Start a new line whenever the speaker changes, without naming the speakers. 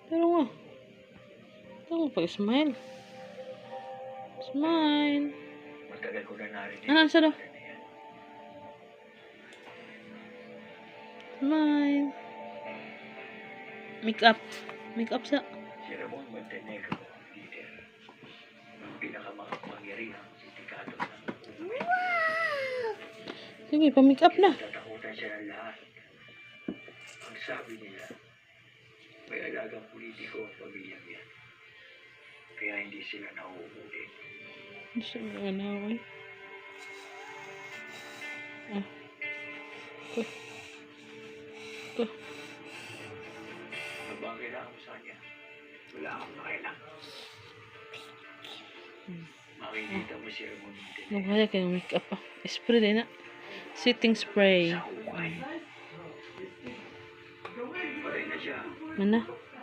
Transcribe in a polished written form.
Pero nga. Ito nga pag-smile. Smile.
Matagal ko na narinig.
Ano sa do? Smile. Make up. Make up sa.
Si Ramon Montenegro, leader. Ang pinakamakapangyarihang sindikato ng
Sige, pa-make up na.
Tatakutan siya ng lahat. Ang sabi nila, may alagang politiko ang pamilyang yan. Kaya hindi sila nauuwi.
Ano siya mga naway? Ah. Ko. Ko.
Habang kailangan mo sa kanya, wala akong nakailang. Makikita mo si Ramon Montenegro.
Magkaya kayo make up ah. Spray din na. Setting spray.
Sa huway. Patay na siya.
Mana?